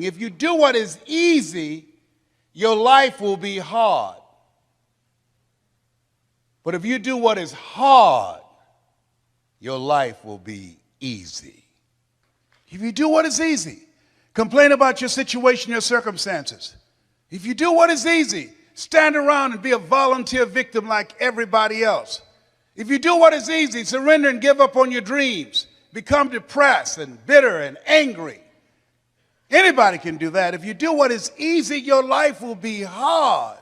If you do what is easy, your life will be hard. But if you do what is hard, your life will be easy. If you do what is easy, complain about your situation, your circumstances. If you do what is easy, stand around and be a volunteer victim like everybody else. If you do what is easy, surrender and give up on your dreams, become depressed and bitter and angry. Anybody can do that. If you do what is easy, your life will be hard.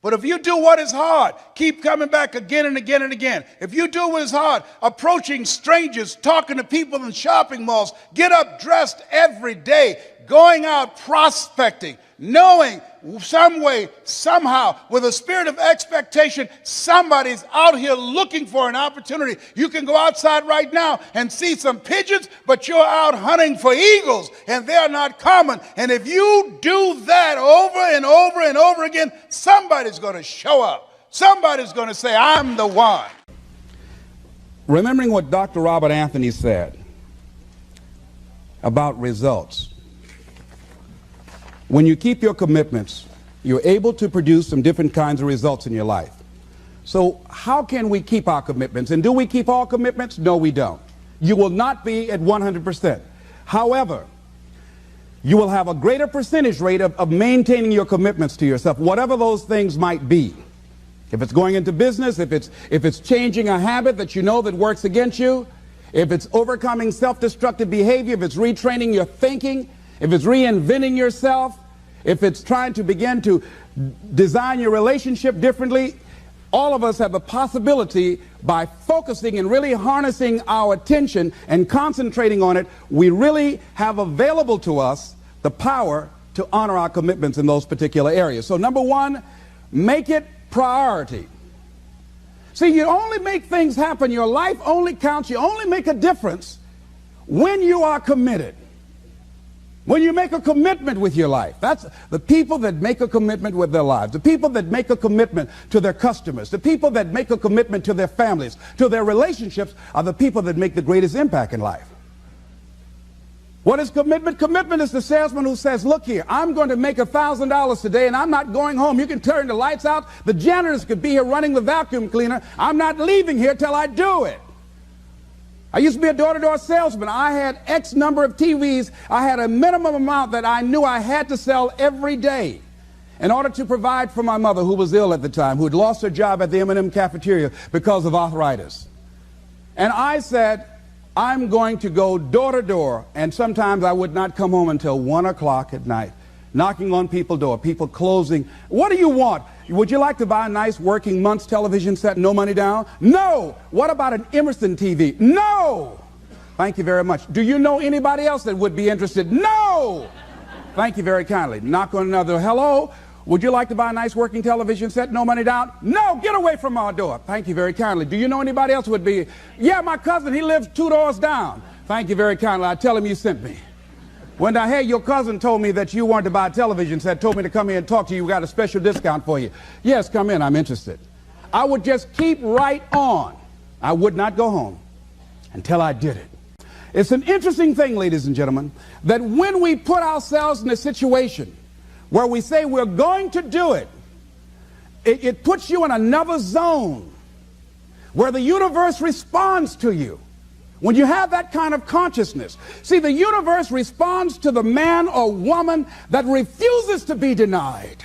But if you do what is hard, keep coming back again and again and again. If you do what is hard, approaching strangers, talking to people in shopping malls, get up dressed every day, going out prospecting, knowing some way, somehow, with a spirit of expectation, somebody's out here looking for an opportunity. You can go outside right now and see some pigeons, but you're out hunting for eagles, and they're not common. And if you do that over and over and over again, somebody's going to show up. Somebody's going to say, I'm the one. Remembering what Dr. Robert Anthony said about results. When you keep your commitments, you're able to produce some different kinds of results in your life. So how can we keep our commitments? And do we keep all commitments? No, we don't. You will not be at 100%. However, you will have a greater percentage rate of maintaining your commitments to yourself, whatever those things might be. If it's going into business, if it's changing a habit that you know that works against you, if it's overcoming self-destructive behavior, if it's retraining your thinking, if it's reinventing yourself, if it's trying to begin to design your relationship differently, all of us have the possibility, by focusing and really harnessing our attention and concentrating on it, we really have available to us the power to honor our commitments in those particular areas. So number one, make it priority. See, you only make things happen. Your life only counts. You only make a difference when you are committed. When you make a commitment with your life. That's the people that make a commitment with their lives, the people that make a commitment to their customers, the people that make a commitment to their families, to their relationships, are the people that make the greatest impact in life. What is commitment? Commitment is the salesman who says, look here, I'm going to make $1,000 today and I'm not going home. You can turn the lights out. The janitors could be here running the vacuum cleaner. I'm not leaving here till I do it. I used to be a door-to-door salesman. I had X number of TVs. I had a minimum amount that I knew I had to sell every day in order to provide for my mother, who was ill at the time, who had lost her job at the M&M cafeteria because of arthritis. And I said, I'm going to go door-to-door, and sometimes I would not come home until 1 o'clock at night, knocking on people's door, people closing. What do you want? Would you like to buy a nice working month's television set, no money down? No. What about an Emerson TV? No. Thank you very much. Do you know anybody else that would be interested? No. Thank you very kindly. Knock on another. Hello. Would you like to buy a nice working television set, no money down? No. Get away from our door. Thank you very kindly. Do you know anybody else would be? Yeah, my cousin. He lives 2 doors down. Thank you very kindly. I tell him you sent me. When I heard your cousin told me that you wanted to buy a television set, told me to come here and talk to you, we got a special discount for you. Yes, come in, I'm interested. I would just keep right on. I would not go home until I did it. It's an interesting thing, ladies and gentlemen, that when we put ourselves in a situation where we say we're going to do it, it puts you in another zone where the universe responds to you. When you have that kind of consciousness, see, the universe responds to the man or woman that refuses to be denied,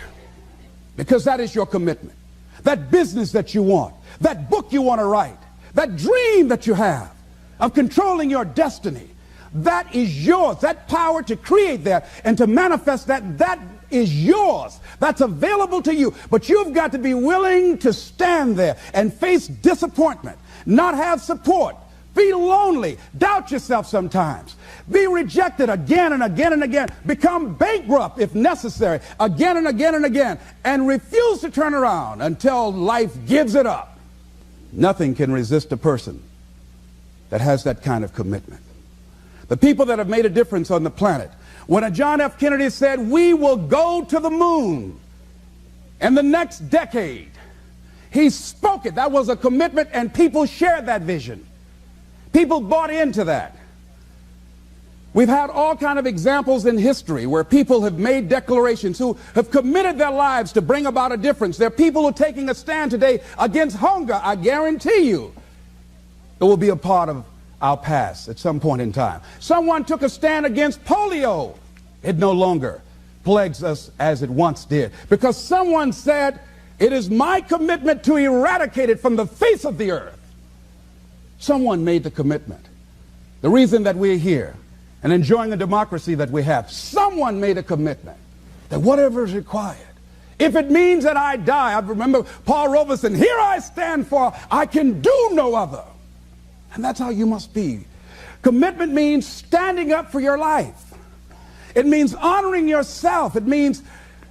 because that is your commitment. That business that you want, that book you want to write, that dream that you have of controlling your destiny, that is yours. That power to create that and to manifest that, that is yours. That's available to you. But you've got to be willing to stand there and face disappointment, not have support. Be lonely, doubt yourself sometimes, be rejected again and again and again, become bankrupt if necessary, again and again and again, and refuse to turn around until life gives it up. Nothing can resist a person that has that kind of commitment. The people that have made a difference on the planet, when John F. Kennedy said, we will go to the moon in the next decade, he spoke it. That was a commitment, and people shared that vision. People bought into that. We've had all kinds of examples in history where people have made declarations, who have committed their lives to bring about a difference. There are people who are taking a stand today against hunger. I guarantee you it will be a part of our past at some point in time. Someone took a stand against polio. It no longer plagues us as it once did, because someone said, it is my commitment to eradicate it from the face of the earth. Someone made the commitment. The reason that we're here and enjoying a democracy that we have, someone made a commitment that whatever is required, if it means that I die. I remember Paul Robeson, here I stand, for I can do no other. And that's how you must be. Commitment means standing up for your life. It means honoring yourself. It means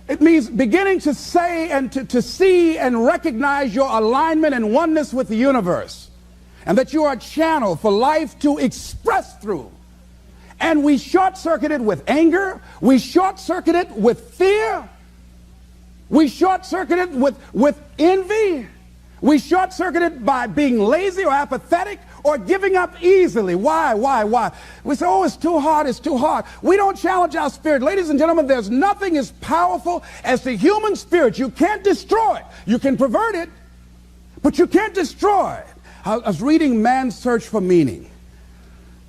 beginning to say and to see and recognize your alignment and oneness with the universe, and that you are a channel for life to express through. And we short-circuit it with anger. We short-circuit it with fear. We short-circuit it with envy. We short-circuit it by being lazy or apathetic or giving up easily. Why? We say, oh, it's too hard, it's too hard. We don't challenge our spirit. Ladies and gentlemen, there's nothing as powerful as the human spirit. You can't destroy it. You can pervert it, but you can't destroy it. I was reading Man's Search for Meaning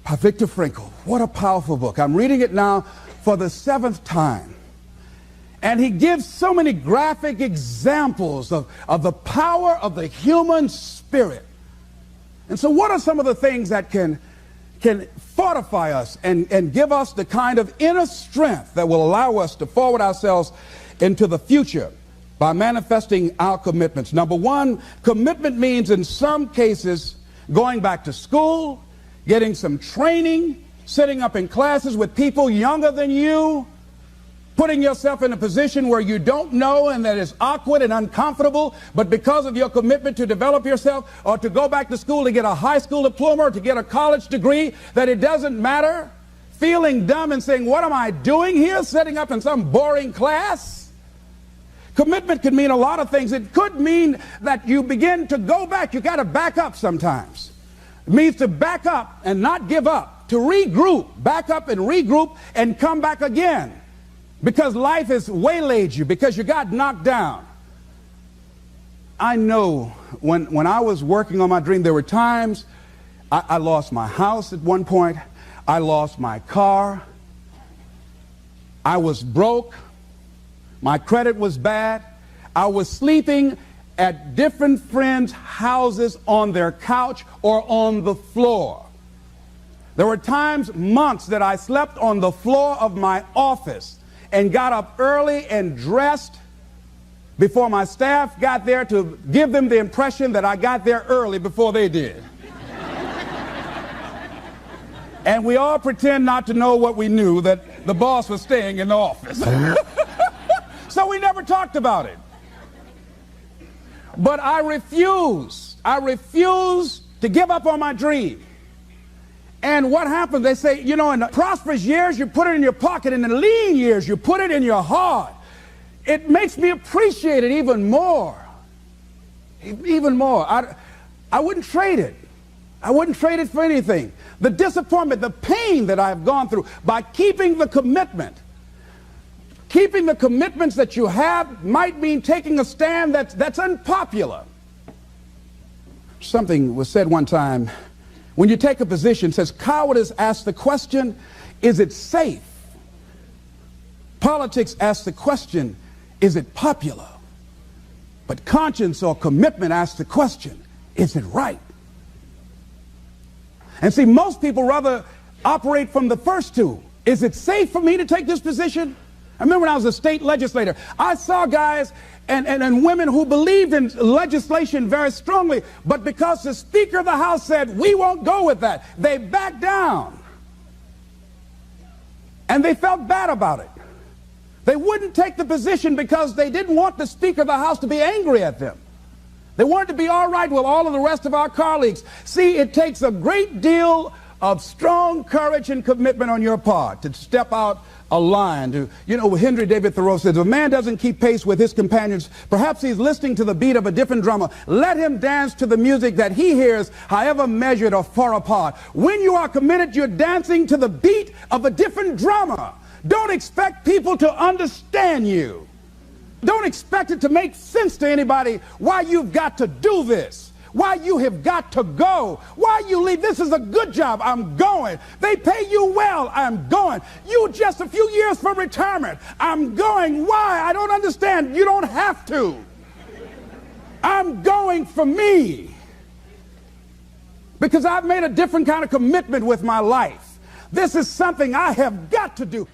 by Viktor Frankl. What a powerful book. I'm reading it now for the 7th time. And he gives so many graphic examples of the power of the human spirit. And so what are some of the things that can fortify us and give us the kind of inner strength that will allow us to forward ourselves into the future by manifesting our commitments? Number one, commitment means in some cases going back to school, getting some training, sitting up in classes with people younger than you, putting yourself in a position where you don't know and that is awkward and uncomfortable, but because of your commitment to develop yourself, or to go back to school to get a high school diploma or to get a college degree, that it doesn't matter, feeling dumb and saying, what am I doing here, sitting up in some boring class? Commitment could mean a lot of things. It could mean that you begin to go back. You got to back up sometimes. It means to back up and not give up, to regroup, back up and regroup and come back again. Because life has waylaid you, because you got knocked down. I know when I was working on my dream, there were times I lost my house at one point. I lost my car. I was broke. My credit was bad. I was sleeping at different friends' houses on their couch or on the floor. There were times, months, that I slept on the floor of my office and got up early and dressed before my staff got there to give them the impression that I got there early before they did. And we all pretend not to know what we knew, that the boss was staying in the office. So we never talked about it. But I refused to give up on my dream. And what happens, they say, you know, in the prosperous years, you put it in your pocket. In the lean years, you put it in your heart. It makes me appreciate it even more. Even more. I wouldn't trade it. I wouldn't trade it for anything. The disappointment, the pain that I've gone through by keeping the commitment. Keeping the commitments that you have might mean taking a stand that's unpopular. Something was said one time. When you take a position, it says, cowardice asks the question, is it safe? Politics asks the question, is it popular? But conscience or commitment asks the question, is it right? And see, most people rather operate from the first two. Is it safe for me to take this position? I remember when I was a state legislator, I saw guys and women who believed in legislation very strongly, but because the Speaker of the House said, we won't go with that, they backed down. And they felt bad about it. They wouldn't take the position because they didn't want the Speaker of the House to be angry at them. They wanted to be all right with all of the rest of our colleagues. See, it takes a great deal of strong courage and commitment on your part to step out a line. Henry David Thoreau says, if a man doesn't keep pace with his companions, perhaps he's listening to the beat of a different drummer. Let him dance to the music that he hears, however measured or far apart. When you are committed, you're dancing to the beat of a different drummer. Don't expect people to understand you. Don't expect it to make sense to anybody why you've got to do this, why you have got to go, why you leave. This is a good job. I'm going. They pay you well. I'm going. You just a few years from retirement. I'm going. Why? I don't understand. You don't have to. I'm going for me because I've made a different kind of commitment with my life. This is something I have got to do.